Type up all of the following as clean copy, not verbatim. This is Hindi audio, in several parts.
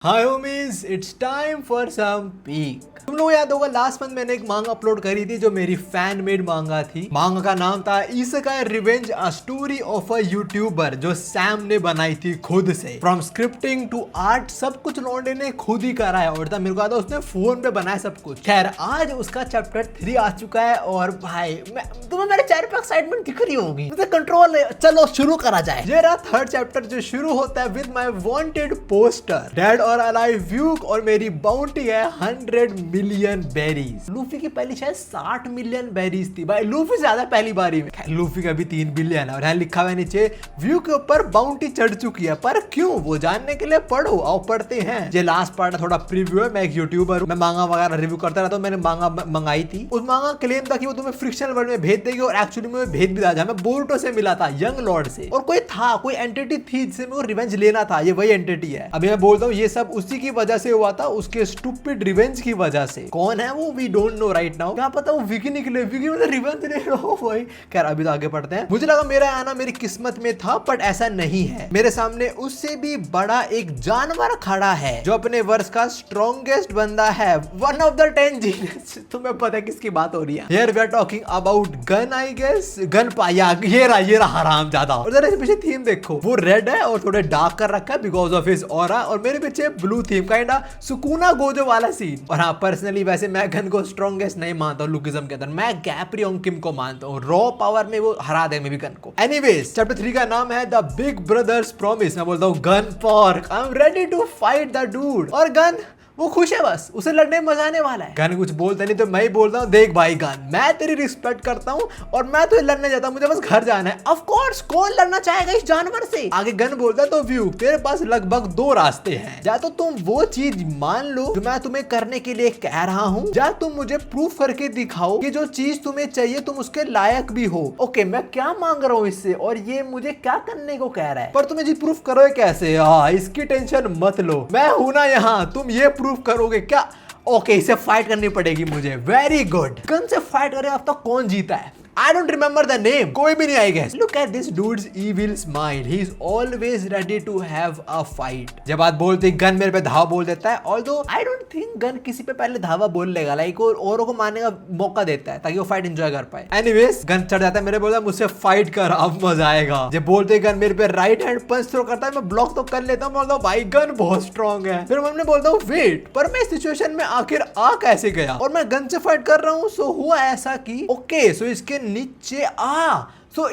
Hi homies, it's time for some peak. तुम लोग याद होगा लास्ट मंथ मैंने एक मांगा अपलोड करी थी जो मेरी फैन मेड मांगा थी। मांगा का नाम था isekai revenge, a story of a YouTuber जो सैम ने बनाई थी खुद से। फ्रॉम स्क्रिप्टिंग टू आर्ट सब कुछ लौंडे ने खुद ही करा है और मेरे को आता उसने फोन पे बनाया सब कुछ। खैर आज उसका चैप्टर 3 आ चुका है और भाई तुम्हें मेरे चेहरे पे एक्साइटमेंट दिख रही होगी, मुझे कंट्रोल है। चलो शुरू करा जाए। ये रहा थर्ड चैप्टर जो शुरू होता है with my wanted poster dead और अलाइव व्यूक और मेरी बाउंटी है 100 मिलियन बेरीज। लूफी की पहली शायद 60 मिलियन बेरीज थी भाई, लूफी से ज्यादा पहली बारी में। लूफी का भी 3 बिलियन है और यहाँ लिखा हुआ नीचे व्यू के ऊपर बाउंटी चढ़ चुकी है, पर क्यों वो जानने के लिए पढ़ो। आओ पढ़ते हैं। ये लास्ट पार्ट थोड़ा प्रीव्यू है। मैं एक यूट्यूबर हूँ, मैं मांगा वगैरह रिव्यू करता रहता हूँ। मैंने मांगा मंगाई थी, उस मांगा क्लेम था कि वो तुम्हें फ्रिक्शनल वर्ल्ड में भेज देगी और एक्चुअली में भेज भी था। मैं बोरुटो से मिला था, यंग लॉर्ड से, और कोई था, कोई एंटिटी थी जिससे मेरे को रिवेंज लेना था। ये वही एंटिटी है। अभी मैं बोलता हूँ ये सब उसी की वजह से हुआ था, उसके स्टूपिड रिवेंज की वजह से। कौन है वो we don't know right now. क्या पता वो विकी निकले, विकी मतलब रिवेंज ले रहा हो भाई। खैर अभी तो आगे पढ़ते हैं। मुझे लगा मेरा आना मेरी किस्मत में था, बट ऐसा नहीं है। मेरे सामने उससे भी बड़ा एक जानवर खड़ा है जो अपने वर्ष का स्ट्रॉन्गेस्ट बंदा है, वन ऑफ द 10 जीनियस। तुम्हें पता है किसकी बात हो रही है। Here we are talking about Gun, I guess. Gun पाया, ये रहा हरामजादा। और जरा पीछे थीम देखो, वो रेड है और थोड़े डार्क कर रखा है बिकॉज ऑफ हिज ऑरा, और मेरे पीछे ब्लू थीम काइंडा सुकूना गोजो वाला सीन। और हाँ, पर्सनली वैसे मैं गन को स्ट्रॉन्गेस्ट नहीं मानता हूँ लुकिज्म के अंदर। मैं गैप्रियोंग किम को मानता हूँ, रॉ पावर में वो हरा दे मैं भी गन को। एनीवेज चैप्टर 3 का नाम है द बिग ब्रदर्स प्रॉमिस। मैं बोलता हूँ Gun Park, I am ready to fight the dude. और गन वो खुश है, बस उसे लड़ने में मजा आने वाला है। गन कुछ बोलता नहीं तो मैं ही बोलता हूँ, देख भाई गन, मैं तेरी रिस्पेक्ट करता हूँ और मैं तो लड़ने जाता हूँ, मुझे बस घर जाना है। ऑफ कोर्स कौन लड़ना चाहेगा इस जानवर से। आगे गन बोलता है तो व्यू, तेरे पास लगभग 2 रास्ते हैं। या तो तुम वो चीज मान लो जो मैं तुम्हें करने के लिए कह रहा हूँ, या तुम मुझे प्रूफ करके दिखाओ कि जो चीज तुम्हें चाहिए तुम उसके लायक भी हो। ओके, मैं क्या मांग रहा हूँ इससे और ये मुझे क्या करने को कह रहा है, पर तुम्हें जी प्रूफ करोगे कैसे। हाँ, इसकी टेंशन मत लो, मैं हूं ना यहाँ, तुम ये प्रूफ करोगे क्या। ओके, इसे फाइट करनी पड़ेगी मुझे। वेरी गुड, गन से फाइट करें। अब तक कौन जीता है? I don't remember the name. कोई भी नहीं I guess. Look at this dude's evil smile. He is always ready to have a fight. जब बात बोलते गन मेरे पे धावा बोल देता है, although I don't think gun किसी पे पहले धावा बोल लेगा, लाइक औरों को मारने का मौका देता है ताकि वो फाइट एंजॉय कर पाए। Anyways, गन चढ़ जाता है मेरे, बोलता है मुझसे फाइट कर, अब मजा आएगा। जब बोलते गन मेरे पे राइट हैंड पंच थ्रो करता है, मैं ब्लॉक तो कर लेता हूँ, बोलता हूँ भाई गन बहुत स्ट्रॉन्ग है। फिर मैं बोलता हूँ वेट, पर मैं इस सिचुएशन में आखिर आ कैसे गया, और मैं गन से फाइट कर रहा हूँ। सो हुआ ऐसा कि ओके, सो इसके नीचे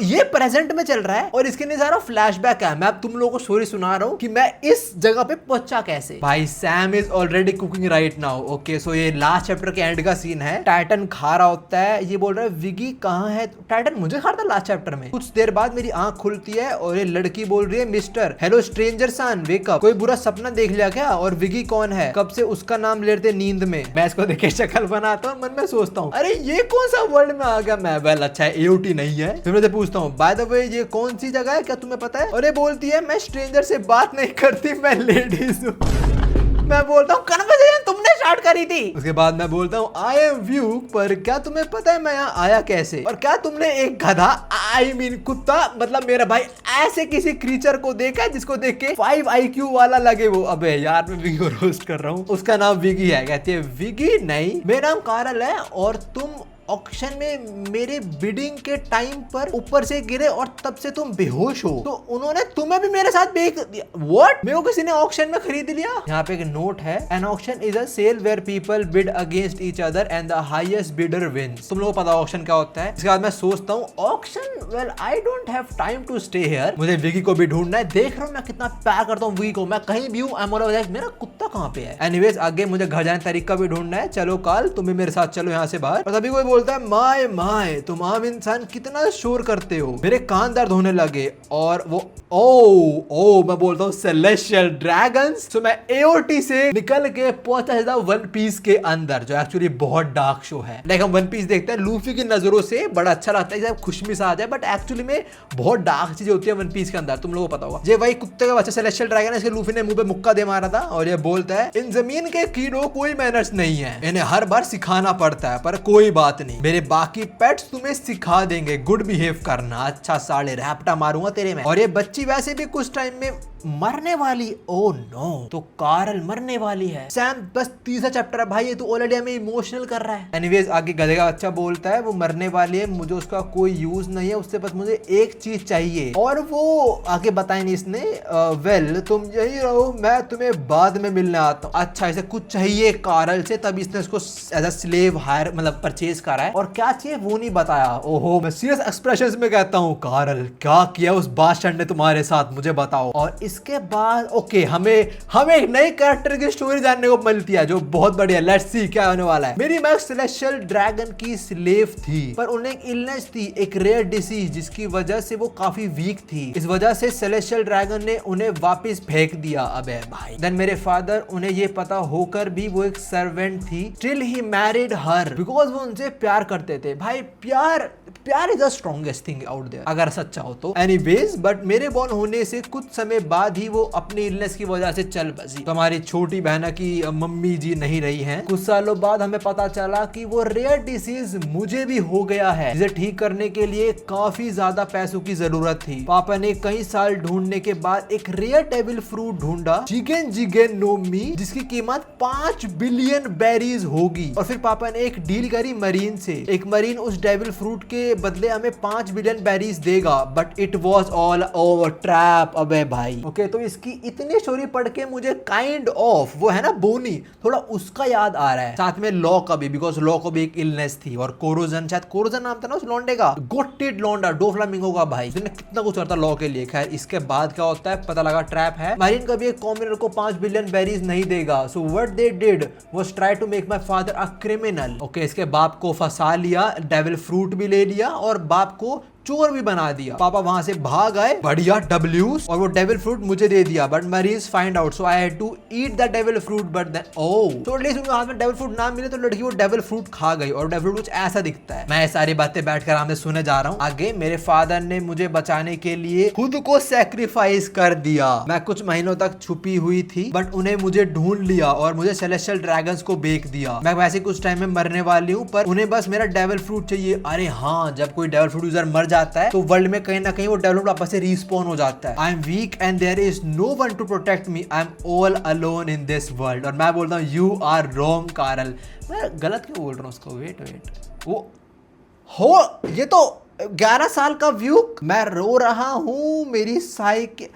ये प्रेजेंट में चल रहा है और इसके नीचे सारा फ्लैशबैक है। मैं अब तुम लोगों को स्टोरी सुना रहा हूँ कि मैं इस जगह पे पहुंचा कैसे। भाई Sam is already cooking right now. Okay, so ये लास्ट चैप्टर के एंड का सीन है। टाइटन खा रहा होता है, ये बोल रहा है विगी कहाँ है। टाइटन मुझे खा रहा था लास्ट चैप्टर में। कुछ देर बाद मेरी आंख खुलती है और ये लड़की बोल रही है मिस्टर हेलो स्ट्रेंजर सन वेक अप, कोई बुरा सपना देख लिया क्या, और विगी कौन है, कब से उसका नाम लेते नींद में। मैं इसको देख के शक्ल बनाता हूँ, मन में सोचता हूँ अरे ये कौन सा वर्ल्ड में आ गया मैं। वेल अच्छा है, एओटी नहीं है। फिर मैं पूछता हूँ बाय द वे ये कौन सी जगह है, क्या तुम्हें पता है। और ये बोलती है मैं स्ट्रेंजर से बात नहीं करती, मैं लेडीज हूँ। मैं बोलता हूँ कन्वर्सेशन तुमने स्टार्ट करी थी। उसके बाद मैं बोलता हूँ आई एम व्यू, पर क्या तुम्हें पता है मैं यहाँ आया कैसे, और क्या तुमने एक गधा आई मीन कुत्ता मतलब मेरा भाई ऐसे किसी क्रीचर को देखा है जिसको देख के 5 IQ वाला लगे वो। अबे यार मैं विगी को रोस्ट कर रहा हूँ। उसका नाम विगी है। कहती है विगी नहीं, मेरा नाम कारल है और तुम ऑक्शन में मेरे बिडिंग के टाइम पर ऊपर से गिरे और तब से तुम बेहोश हो, तो उन्होंने तुम्हें भी मेरे साथ बेच दिया। व्हाट, मेरे को किसी ने ऑक्शन में खरीद लिया। यहाँ पे एक नोट है, an auction is a sale where people bid against each other and the highest bidder wins. तुम लोगों को पता ऑक्शन क्या होता है। इसके बाद मैं सोचता हूँ auction, well I don't have time to stay here, मुझे विगी को भी ढूंढना है। देख रहा हूँ मैं कितना प्यार करता हूँ विगी को, मैं कहीं भी हूँ आई एम ऑलवेज, मेरा कुत्ता कहाँ पे है। एनीवेज आगे मुझे घर जाने तरीका भी ढूंढना है। चलो काल तुम भी मेरे साथ चलो यहाँ से बाहर। और तभी कोई बोलता है माय माय तुम आम इंसान कितना शोर करते हो, मेरे कान दर्द होने लगे। और वो ओ मैं बोलता हूँ सेलेस्टियल ड्रैगन्स। तो मैं एओटी से निकल के पहुंचा था वन पीस के अंदर, जो एक्चुअली बहुत डार्क शो है। लाइक हम वन पीस देखते हैं लूफी की नजरों से, बड़ा अच्छा लगता है जब खुशमिश आ जाए, बट एक्चुअली में बहुत डार्क चीजें होती है वन पीस के अंदर। तुम लोगों को पता होगा। ये वही कुत्ते का बच्चा सेलेस्टियल ड्रैगन है, इसके लूफी ने मुंह पे मुक्का दे मारा था और ये बोलता है इन जमीन के कीड़ों कोई मैनर्स नहीं है, इन्हें हर बार सिखाना पड़ता है, पर कोई बात नहीं, मेरे बाकी पेट्स तुम्हें सिखा देंगे गुड बिहेव करना। अच्छा साले रैप्टा मारूंगा तेरे में। और ये बच्ची वैसे भी कुछ टाइम में मरने वाली, ओ नो, तो कार्ल मरने वाली है। सैम बस तीसरा चैप्टर है भाई, ये तो ऑलरेडी हमें इमोशनल कर रहा है। एनीवेज आगे गधे का बच्चा बोलता है वो मरने वाली है, मुझे उसका कोई यूज नहीं है, उससे बस मुझे एक चीज चाहिए। और वो आगे बताया नहीं इसने, वेल तुम यही रहो, मैं तुम्हें बाद में मिलने आता हूँ। अच्छा इसे कुछ चाहिए कार्ल से, तब इसने उसको एज अ स्लेव हायर मतलब परचेज करा है, और क्या चाहिए वो नहीं बताया। ओहो, मैं सीरियस एक्सप्रेशंस में कहता हूँ कार्ल क्या किया उस बादशाह ने तुम्हारे साथ, मुझे बताओ। और इसके बाद ओके हमें एक नई कैरेक्टर की स्टोरी जानने को मिलती है जो बहुत बढ़िया। लेट्स सी क्या होने वाला है। मेरी मैक्स सेलेस्टियल ड्रैगन की स्लेव थी, पर उन्हें एक इलनेस थी, एक रेयर डिसीज, जिसकी वजह से वो काफी वीक थी। इस वजह से सेलेस्टियल ड्रैगन ने उन्हें वापस फेंक दिया। अबे भाई। देन मेरे फादर, उन्हें ये पता होकर भी वो एक सर्वेंट थी, still he married her because वो उनसे प्यार करते थे। भाई प्यार is the strongest thing out there अगर सच्चा हो तो। एनीवेज बट मेरे बॉर्न होने से कुछ समय बाद ही वो अपनी इलनेस की वजह से चल बसी। तो हमारी छोटी बहना की मम्मी जी नहीं रही हैं। कुछ सालों बाद हमें पता चला कि वो रेयर डिसीज मुझे भी हो गया है, जिसे ठीक करने के लिए काफी ज्यादा पैसों की जरूरत थी। पापा ने कई साल ढूंढने के बाद एक रेयर डेविल फ्रूट ढूंढा, जिगेन जिगेन नोमी, जिसकी कीमत 5 बिलियन बेरीज होगी। और फिर पापा ने एक डील करी मरीन से, एक मरीन उस डेविल फ्रूट के बदले हमें 5 बिलियन बेरीज देगा, but it was all over trap. अबे भाई ओके, तो इसकी इतनी स्टोरी पढ़ के मुझे काइंड ऑफ वो है ना बोनी, थोड़ा उसका याद आ रहा है, साथ में लॉ का भी, बिकॉज लॉ को भी एक इलनेस थी। और कोरोजन, शायद कोरोजन नाम था ना उस लौंडे का, गोटेड लौंडा डोफ्लामिंगो का भाई, जिसने कितना कुछ करता लॉ के लिए। खैर इसके बाद क्या होता है पता लगा ट्रैप है, मरीन कभी एक कॉमनर को 5 बिलियन बेरीज नहीं देगा। So what they did was try to make my father a criminal. Okay, इसके बाप को फंसा लिया, डेविल फ्रूट भी ले लिया और बाप को चोर भी बना दिया। पापा वहां से भाग आए, बढ़िया डब्ल्यूज, और वो डेविल फ्रूट मुझे दे दिया, बट मरीज find out, so I had to eat the devil fruit. But then oh, तो एटलीस्ट उनके हाथ में डेविल फ्रूट ना मिले तो लड़की वो डेविल फ्रूट खा गई, और डेविल फ्रूट कुछ ऐसा दिखता है। मैं सारी बातें बैठकर आराम से सुने जा रहा हूँ। आगे मेरे फादर ने मुझे बचाने के लिए खुद को सैक्रिफाइस कर दिया। मैं कुछ महीनों तक छुपी हुई थी, बट उन्हें मुझे ढूंढ लिया और मुझे सेलेस्टियल ड्रैगन्स को बेच दिया। मैं वैसे कुछ टाइम में मरने वाली हूँ, पर उन्हें बस मेरा डेविल फ्रूट चाहिए। अरे हाँ, जब कोई डेविल फ्रूट यूजर मर जाता है तो वर्ल्ड में कहीं ना कहीं वो डेविल फ्रूट वापस से रिस्पॉन हो जाता है। I am weak and there is no one to protect me, I am all alone in this world. और मैं बोलता हूँ यू आर रॉन्ग कार्ल। मैं गलत क्यों बोल रहा हूँ उसको? वेट वो हो, ये तो 11 साल का व्यू। मैं रो रहा हूँ, मेरी साइकिल,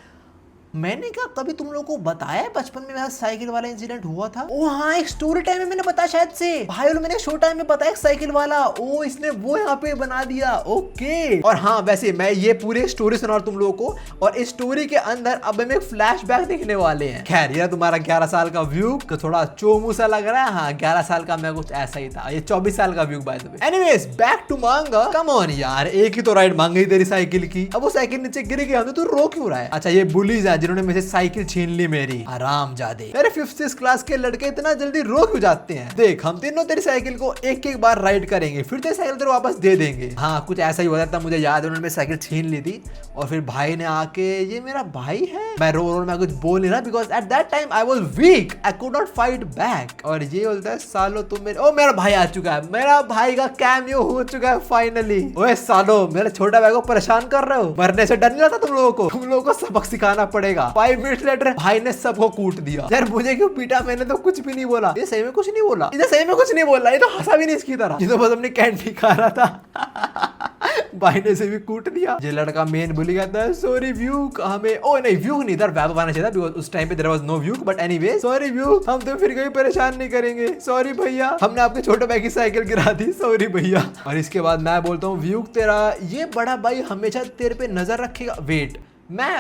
मैंने क्या कभी तुम लोगों को बताया बचपन में मेरा साइकिल वाला इंसिडेंट हुआ था? ओ हाँ, एक स्टोरी टाइम में मैंने बताया शायद से भाई, मैंने शो टाइम में बताया साइकिल वाला। ओ इसने वो यहाँ पे बना दिया। ओके, और हाँ वैसे मैं ये पूरी स्टोरी सुना तुम लोगों को, और इस स्टोरी के अंदर अब हमें एक फ्लैशबैक देखने वाले हैं। खैर ये तुम्हारा 11 साल का व्यू थोड़ा चोमू सा लग रहा है। हाँ 11 साल का मैं कुछ ऐसा ही था, ये 24 साल का view by the way. Anyways back to manga. Come on यार, एक ही तो राइड मांग गई तेरी साइकिल की, अब वो साइकिल नीचे गिर गया, तू रो क्यों रहा है? अच्छा ये बुलीज है जिन्होंने मुझे साइकिल छीन ली मेरी, आराम जादे। मेरे 5th क्लास के लड़के इतना जल्दी रो क्यों जाते हैं? देख हम तीनों तेरी साइकिल को एक एक बार राइड करेंगे, फिर तेरी साइकिल तेरे वापस दे देंगे। हाँ कुछ ऐसा ही हुआ था, मुझे याद है उन्होंने मेरी साइकिल छीन ली थी, और फिर भाई ने आके, ये मेरा भाई है। मैं रो मैं कुछ बोल नहीं रहा, because at that time I was weak, I could not fight back. और ये बोलता है सालो तुम मेरे, ओ मेरा भाई आ चुका है, मेरा भाई का कैमियो हो चुका है फाइनली। ओए सालो मेरे छोटा भाई को परेशान कर रहे हो, मरने से डर नहीं लगता तुम लोगों को? तुम लोगों को सबक सिखाना पड़ेगा। 5 मिनट लेटर भाई ने सबको कूट दिया। यार मुझे क्यों पीटा? मैंने तो कुछ भी नहीं बोला। ये सही में कुछ नहीं बोला, ये सही में कुछ नहीं बोला, ये तो हंसा भी नहीं इसकी तरह, ये तो बस अपनी कैंडी खा रहा था। भाई ने से भी कूट दिया। ये लड़का मेन भूल गया था, सॉरी व्यूक, हमें ओ नहीं व्यूक नहीं इधर वैब आना चाहिए था, बिकॉज़ उस टाइम पे there was no Vuk, but anyway sorry Vuk, हम तो फिर कभी परेशान नहीं करेंगे, सॉरी भैया, हमने आपके छोटे भाई की साइकिल गिरा दी, सॉरी भैया। और इसके बाद मैं बोलता हूँ व्यूक तेरा ये बड़ा भाई हमेशा तेरे पे नजर रखेगा। वेट, मैं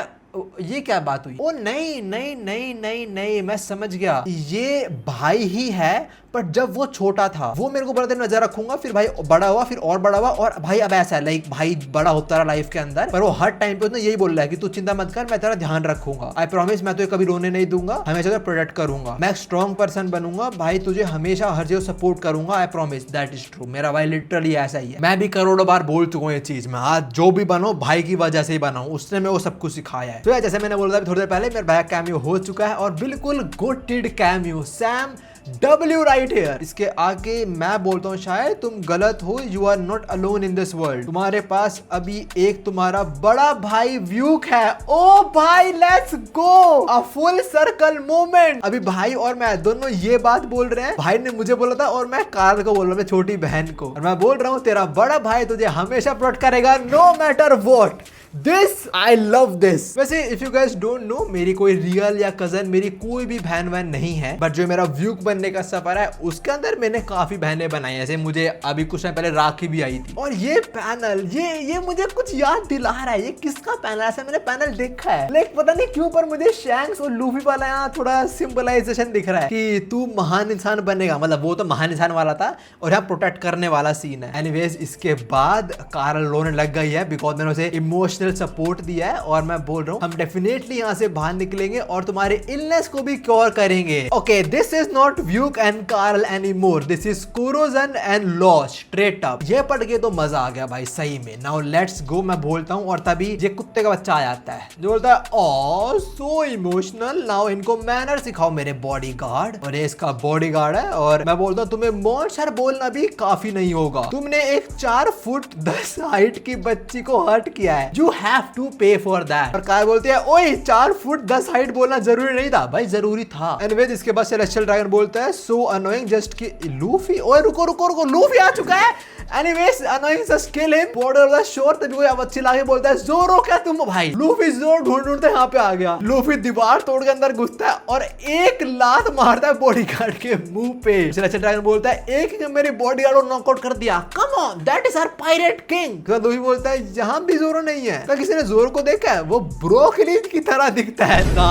ये क्या बात हुई? ओ नहीं नहीं नहीं नहीं नहीं, मैं समझ गया, ये भाई ही है, पर जब वो छोटा था वो मेरे को बड़ा देर नजर रखूंगा, फिर भाई बड़ा हुआ, फिर और बड़ा हुआ, और भाई अब ऐसा है लाइक भाई बड़ा होता रहा लाइफ के अंदर, पर वो हर टाइम पे उसने यही बोल रहा है कि तू चिंता मत कर, मैं तेरा ध्यान रखूंगा, आई प्रॉमिस, मैं तुझे कभी रोने नहीं दूंगा, हमेशा तुझे प्रोटेक्ट करूंगा, मैं एक स्ट्रॉन्ग पर्सन बनूंगा भाई, तुझे हमेशा हर जगह सपोर्ट करूंगा, I promise, that is true. मेरा भाई लिटरली ऐसा ही है, मैं भी करोड़ों बार बोल चुका हूँ ये चीज, मैं आज जो भी बनाऊं भाई की वजह से ही बनाऊं, उसने मेरे को सब कुछ सिखाया है। तो जैसे मैंने बोला था थोड़ी देर पहले, मेरा भाई कैमियो हो चुका है, और बिल्कुल good cameo, Sam W right here. इसके आगे मैं बोलता हूँ शायद तुम गलत हो, you are not alone in this world. तुम्हारे पास अभी एक तुम्हारा बड़ा भाई व्यूक है। ओ भाई let's go, a full circle moment. अभी भाई और मैं दोनों ये बात बोल रहे हैं, भाई ने मुझे बोला था और मैं कार्ल को बोल रहा हूँ, छोटी बहन को, और मैं बोल रहा हूँ तेरा बड़ा भाई तुझे हमेशा प्रोटेक्ट करेगा no matter what. This I love this. वैसे if you guys don't know, मेरी कोई रियल या कजन, मेरी कोई भी बहन वहन नहीं है, बट जो मेरा व्यूक बनने का सफर है उसके अंदर मैंने काफी बहनें बनाई। ऐसे मुझे अभी कुछ टाइम पहले राखी भी आई थी। और ये पैनल ये मुझे कुछ याद दिला रहा है, ये किसका पैनल है? ऐसा मैंने पैनल देखा है, लेकिन पता नहीं क्यों पर मुझे शैंक्स और लूफी वाला यहाँ थोड़ा सिंबलाइजेशन दिख रहा है कि तू महान इंसान बनेगा। मतलब वो तो महान इंसान वाला था और यहाँ प्रोटेक्ट करने वाला सीन है। एनीवेज इसके बाद कार्ल रोने लग गई है बिकॉज मैंने उसे इमोशनल सपोर्ट दिया है, और मैं बोल रहा हूँ हम डेफिनेटली यहाँ से बाहर निकलेंगे और तुम्हारे इलनेस को भी क्योर करेंगे। Okay, this is not Vuk and Karl anymore, this is corrosion and loss straight up. ये पढ़ के तो मजा आ गया भाई सही में। नाउ लेट्स गो मैं बोलता हूँ, और तभी ये कुत्ते का बच्चा आ जाता है जो बोलता है ओ सो इमोशनल, नाउ इनको मैनर सिखाओ मेरे बॉडीगार्ड। और ये इसका बॉडीगार्ड है, और मैं बोलता हूँ तुम्हें मॉन्स्टर बोलना भी काफी नहीं होगा, तुमने एक 4 फुट 10 हाइट की बच्ची को हर्ट किया है, यू हैव टू पे फॉर दैट। और काय बोलती है ओए 4 फुट 10 हाइट बोलना जरूरी नहीं था भाई, जरूरी था। एनीवेज इसके बाद सेलेस्टियल ड्रैगन बोलता है सो अनोइंग जस्ट कि लूफी, ओए रुको रुको रुको, लूफी आ चुका है। Anyways annoying just kill him, border of the shore. तभी कोई आवाज लाके बोलता है जोरो क्या तुम भाई। लूफी जोर ढूंढ ढूंढते यहाँ पे आ गया। लूफी दीवार तोड़ के अंदर घुसता है और एक लात मारता है बॉडीगार्ड के मुंह पे। सेलेस्टियल ड्रैगन बोलता है एक ने मेरी बॉडीगार्ड को नॉकआउट कर दिया, come on that is our pirate king. Luffy बोलता है यहाँ भी जोरो नहीं है, क्या किसी ने जोर को देखा है? वो ब्रोकली की तरह दिखता है ना।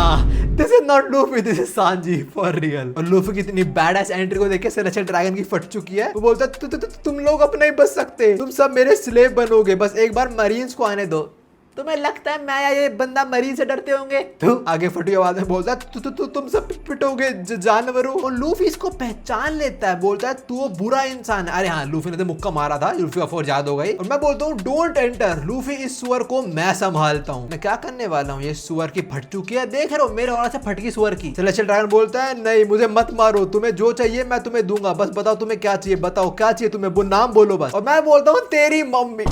This is not Luffy, this is Sanji for real. और लूफी की इतनी बैडएस एंट्री को देख के सेलेस्टियल ड्रैगन की फट चुकी है। वो बोलता है तुम लोग अपने ही बच सकते, तुम सब मेरे स्लेव बनोगे, बस एक बार मरीन्स को आने दो। तुम्हें लगता है मैं या ये बंदा मरीन से डरते होंगे? तो आगे फटी आवाज में बोलता है तुम सब पिटोगे जानवरों। और लूफी इसको पहचान लेता है, बोलता है तू वो बुरा इंसान है। अरे हाँ, लूफी ने तो मुक्का मारा था, लूफी का फोर्स याद हो गई। और मैं बोलता हूँ डोंट एंटर लूफी, इस सुअर को मैं संभालता हूँ। मैं क्या करने वाला हूँ, ये सुअर की फट चुकी है, देख रहे हो मेरे और से फटकी सुअर की। सेलेस्टियल ड्रैगन बोलता है नहीं मुझे मत मारो, तुम्हें जो चाहिए मैं तुम्हें दूंगा, बस बताओ तुम्हें क्या चाहिए, बताओ क्या चाहिए तुम्हें, वो नाम बोलो बस। और मैं बोलता हूँ तेरी मम्मी।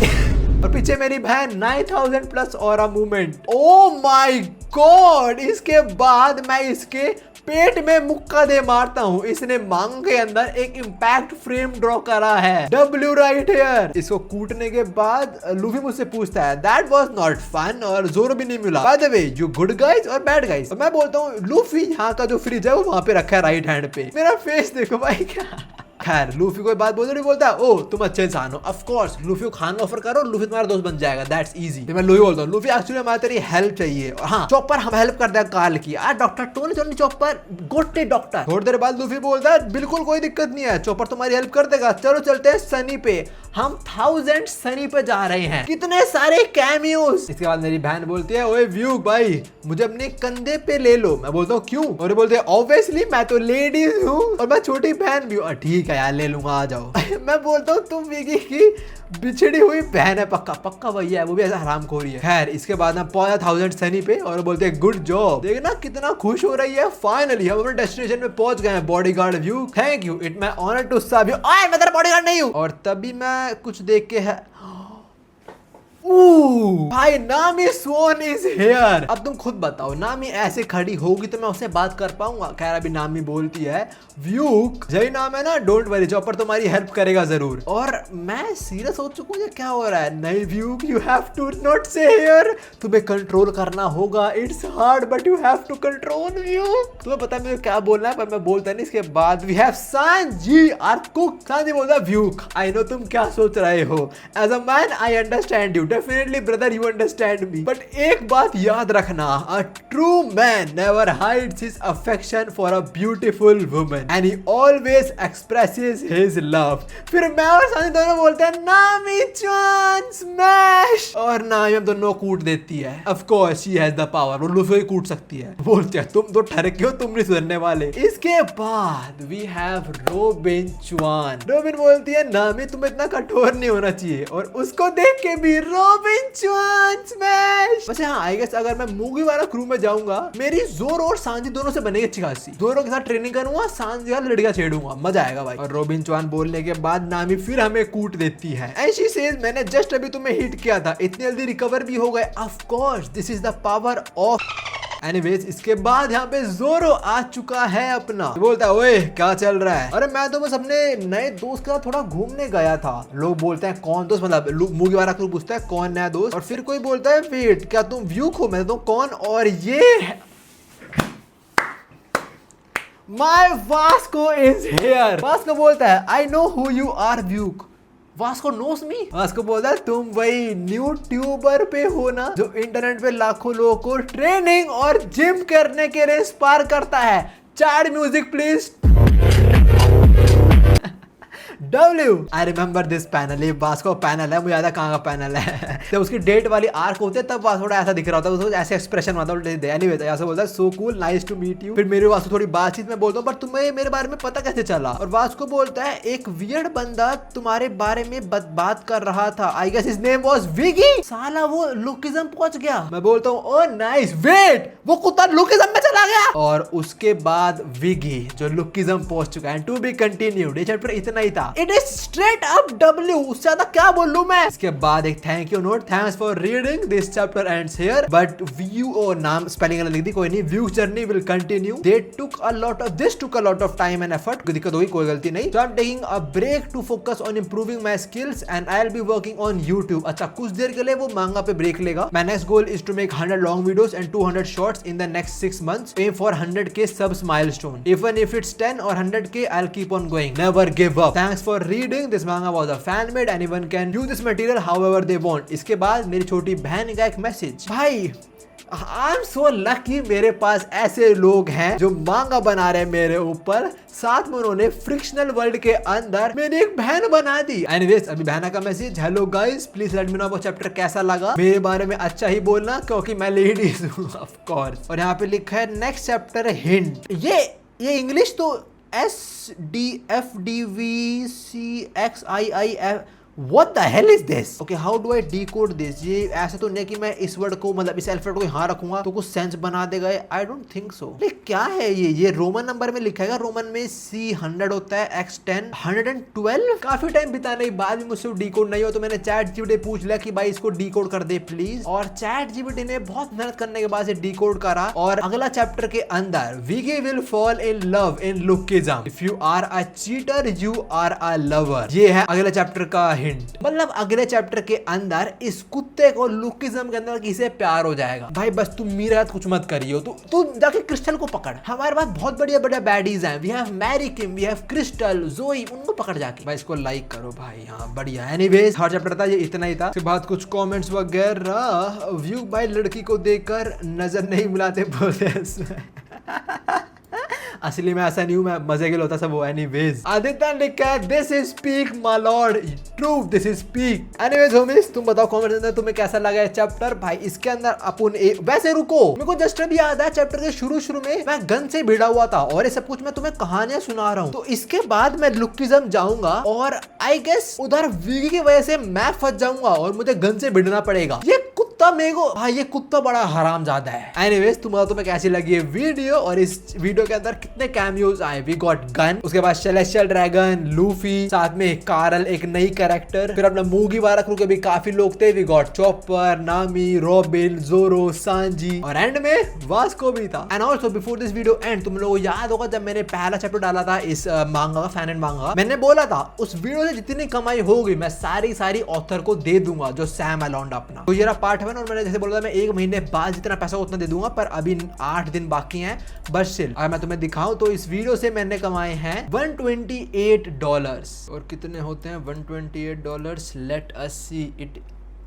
और पीछे मेरी बहन 9000 plus aura movement. Oh my God, इसके बाद मैं इसके पेट में मुक्का दे मारता हूँ। इसने मांग के अंदर एक इंपैक्ट फ्रेम ड्रॉ करा है, W राइट हेयर। इसको कूटने के बाद लूफी मुझसे पूछता है दैट वाज नॉट फन, और जोरो भी नहीं मिला bye the way, you good guys और बैड गाइज। और मैं बोलता हूँ लूफी यहाँ का जो फ्रिज है वो वहां पे रखा है राइट हैंड पे। मेरा फेस देखो भाई क्या। खैर लूफी कोई बात बोल रही, बोलता है ओ तुम अच्छे इंसान हो, ऑफ कोर्स लूफी को खाना ऑफर करो, लूफी तुम्हारा दोस्त बन जाएगा, दैट्स इजी। मैं लूफी बोलता हूँ लूफी एक्चुअली हमारी तेरी हेल्प चाहिए। और हाँ चॉपर हम हेल्प कर देगा काल की। डॉक्टर टोनी चॉपर गोटे डॉक्टर। थोड़ी देर बाद लूफी बोलता है बिल्कुल कोई दिक्कत नहीं है, चॉपर तुम्हारी हेल्प कर देगा, चलो चलते हैं सनी पे, हम 1000 सनी पे जा रहे हैं। कितने सारे कैमियोस। इसके बाद मेरी बहन बोलती है ओए व्यू भाई मुझे अपने कंधे पे ले लो। मैं बोलता हूँ क्यों? और बोलते हैं ऑब्वियसली मैं तो लेडीज हूँ और मैं छोटी बहन भी हूँ। ठीक है यार ले लूंगा, आ जाओ। मैं बोलता हूँ तुम विकी की बिछड़ी हुई बहन है, पक्का पक्का भैया है, वो भी ऐसा हरामखोरी है। खैर इसके बाद ना पहुंचा 1000 सनी पे और बोलते हैं गुड जॉब। देखना कितना खुश हो रही है, फाइनली हम अपने डेस्टिनेशन पे पहुंच गए हैं। बॉडीगार्ड व्यू thank you, it my honour to serve you. ओए मैं तेरा बॉडीगार्ड नहीं हूँ। और तभी मैं कुछ देख के है भाई नामी स्वॉन इज हियर। अब तुम खुद बताओ नामी ऐसे खड़ी होगी तो मैं उससे बात कर पाऊंगा? खैर अभी नामी बोलती है व्यूक यही नाम है ना, डोंट वरी चॉपर तुम्हारी हेल्प करेगा जरूर। और मैं सीरियस हो चुका हूँ, ये क्या हो रहा है? नहीं Vuk you have to not see here, तुम्हें कंट्रोल करना होगा, it's hard but you have to control Vuk. तुम्हें पता है मुझे क्या बोलना है पर मैं बोलता नहीं। इसके बाद we have Sanji our cook. Sanji बोलता है व्यूक आई नो तुम क्या सोच रहे हो, as a man I understand you, definitely brother you understand me, but एक बात याद रखना, a true man never hides his affection for a beautiful woman and he always expresses his love. फिर मैं और सांजी दोनों बोलते हैं नामी चॉन स्मैश, और नामी हम दोनों कूट देती है। Of course she has the power, वो लूफी को कूट सकती है। बोलते हैं तुम तो ठरके हो, तुम नहीं सुधरने वाले। इसके बाद वी हैव रोबिन चुआन। रोबिन बोलती है नामी तुम इतना कठोर नहीं होना चाहिए, और उसको देख के भी रोबिन चुआन स्मैश। वैसे हाँ, आई गेस अगर मैं मूवी वाला क्रू में जाऊंगा, मेरी जोरो और सांजी दोनों से बनेगी अच्छी खासी। जोरो के साथ ट्रेनिंग करूंगा, सांजी का लड़का छेड़ूंगा, मजा आएगा भाई। और रोबिन चुआन बोलने के बाद नामी फिर हमें कूट देती है। ऐसी सेज मैंने जस्ट अभी तुम्हें हिट किया था, इतनी जल्दी रिकवर भी हो गए। Of course this is the power of. Anyways, इसके बाद यहाँ पे जोरो आ चुका है अपना। बोलता है ओए क्या चल रहा है? अरे मैं तो बस अपने नए दोस्त के साथ थोड़ा घूमने गया था। लोग बोलते हैं कौन दोस्त, मतलब मूवी वाला क्रू पूछता है कौन नया दोस्त, और फिर कोई बोलता है वेट क्या तुम व्यूक हो? मैं तो कौन? और ये my Vasco is here. Vasco बोलता है I know who you are Vuk. Vasco knows me. Vasco बोलता है तुम वही न्यू ट्यूबर पे हो ना, जो इंटरनेट पे लाखों लोगों को ट्रेनिंग और जिम करने के लिए इंस्पायर करता है। Chat music please. W I remember this panel. ये वास्को पैनल है, मुझे याद है कहाँ का पैनल है। जब उसकी डेट वाली आर्क होते है तब वास्को थोड़ा ऐसा दिख रहा होता है, उसको ऐसे एक्सप्रेशन आता है। एनीवे ऐसा बोलता है so cool, nice to meet you. फिर मेरे वास्को थोड़ी बातचीत में बोलता हूँ, पर तुम्हें मेरे बारे में पता कैसे चला? और वास्को बोलता है एक वियर्ड बंदा तुम्हारे बारे में बात कर रहा था। I guess his name was Viggy. साला वो लुकिज्म पहुंच गया। मैं बोलता हूँ ओ नाइस, वेट वो कुत्ता लुकिज्म में चला गया। और उसके बाद विगी जो लुकिज्म पहुंच चुका है। To be continued. ये चैप्टर इतना ही था। It is straight up W, उससे ज्यादा क्या बोलूं मैं। इसके बाद एक thank you note, thanks for reading, this chapter ends here but व्यू ओ नाम स्पेलिंग लिख दी, कोई नहीं। व्यू journey will continue. They took a lot of this took a lot of time and effort. कोई दिक्कत होगी, कोई गलती नहीं। So I am taking a break to focus on improving my skills and I will be working on YouTube। अच्छा, कुछ देर के लिए वो मांगा पे ब्रेक लेगा। My next goal is to make 100 long videos and 200 shorts in the next 6 months। Aim for 100K subs milestone। Even if it's 10 or 100K, I'll keep on going. Never give up. Thanks for reading. This manga was a fan made. Anyone can view this material however they want। इसके बाद मेरी छोटी बहन का एक मैसेज। भाई आई एम सो लकी, मेरे पास ऐसे लोग हैं जो मांगा बना रहे हैं मेरे ऊपर। साथ में उन्होंने फ्रिक्शनल वर्ल्ड के अंदर मेरी एक बहन बना दी। एनीवेज, अभी बहना का message. Hello guys, please let me know वो चैप्टर कैसा लगा। मेरे बारे में अच्छा ही बोलना क्योंकि मैं लेडीज हूँ ऑफ कोर्स। और यहाँ पे लिखा है नेक्स्ट चैप्टर हिंट। ये इंग्लिश तो SDFDVCXIIF। What the hell is this? Okay, how do I decode this? ये ऐसा तो नहीं कि मैं इस वर्ड को, मतलब इस अल्फाबेट को यहाँ रखूंगा तो कुछ सेंस बना देगा। I don't think so। क्या है ये रोमन नंबर में लिखा है। रोमन में C100 होता है, X10 112। काफी टाइम बिताने के बाद भी मुझसे डिकोड नहीं हो तो मैंने चैट जीपीटी पूछ लिया कि भाई इसको डिकोड कर दे प्लीज। और चैट जीपीटी ने बहुत मेहनत करने के बाद से डिकोड करा। और अगला चैप्टर के अंदर Viggy will fall in love in Lookism. If you are a cheater you are a lover. ये है अगले चैप्टर का हिंट। मतलब अगले चैप्टर के अंदर इस कुत्ते को लुकिज्म के अंदर किसी प्यार हो जाएगा। भाई बस तुम मेरा कुछ मत करियो, तू जाके क्रिस्टल को पकड़। हमारे पास बहुत बढ़िया बढ़िया बैडीज हैं। We have Mary Kim, we have Crystal, Joey, उनको पकड़ जाके। भाई इसको लाइक करो भाई, हाँ बढ़िया। एनीवेज, हर चैप्टर था ये इतना ही था। उसके बाद कुछ कमेंट्स वगैरह। व्यू भाई लड़की को देखकर नजर नहीं मिलाते बोलते हैं। असली में ऐसा नहीं हूं, मैं मजे के लिए होता सब वो। एनीवेज, आदित्य ने लिखा है this is peak my Lord. True, this is peak. Anyways homies, तुम बताओ कमेंट में तुम्हें कैसा लगा है चैप्टर। भाई इसके अंदर अपन वैसे रुको, मेरे को जस्ट अभी याद है चैप्टर के शुरू में मैं गन से भिड़ा हुआ था और ये सब कुछ मैं तुम्हें कहानियां सुना रहा हूँ। तो इसके बाद मैं लुकिज्म जाऊंगा और आई गेस उधर विगी की वजह से मैं फंस जाऊंगा और मुझे गन से भिड़ना पड़ेगा। ये कुत्ता मेरे को, भाई ये कुत्ता बड़ा हरामजादा है। एनीवेज, तुम्हें कैसी लगी ये वीडियो और इस वीडियो के अंदर कितने कैमियोज आए। वी गॉट गन, उसके बाद सेलेस्टियल ड्रैगन, लूफी, साथ में कार्ल एक नई कैरेक्टर, फिर अपना मूगी वाला क्रू के भी काफी लोग थे। वी गॉट चॉपर, नामी, रॉबिन, जोरो, सांजी और एंड में वास्को भी था। And also before this video and, तुम लोगों को याद होगा जब मैंने पहला चैप्टर डाला था इस मांगा का, फैन एंड मांगा, मैंने बोला था उस वीडियो से जितनी कमाई होगी मैं सारी ऑथर को दे दूंगा, जो सैम अलोंड अपना। तो ये रहा पार्ट 1 और मैंने जैसे बोला था मैं 1 महीने बाद जितना पैसा उतना दे दूंगा, पर अभी 8 दिन बाकी हैं। बस स्टिल अगर मैं तुम्हें दिखाऊं तो इस वीडियो से मैंने कमाए हैं $128। और कितने होते हैं $128? Let us see it.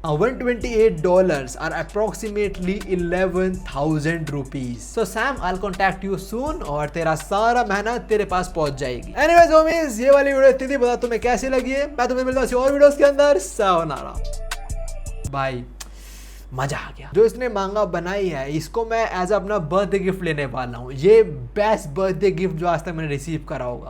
$128 are approximately 11,000 rupees। So Sam, I'll contact you soon और तेरा सारा मेहनत तेरे पास पहुंच जाएगी। Anyways homies, ये वाली वीडियो इतनी थी, बता तुम्हें कैसी लगी है। मैं तुम्हें मिलता हूँ और वीडियोस के अंदर। सायोनारा बाय। मजा आ गया। जो इसने मांगा बनाई है इसको मैं एज अपना बर्थडे गिफ्ट लेने वाला हूँ। ये बेस्ट बर्थडे गिफ्ट जो आज तक मैंने रिसीव करा होगा।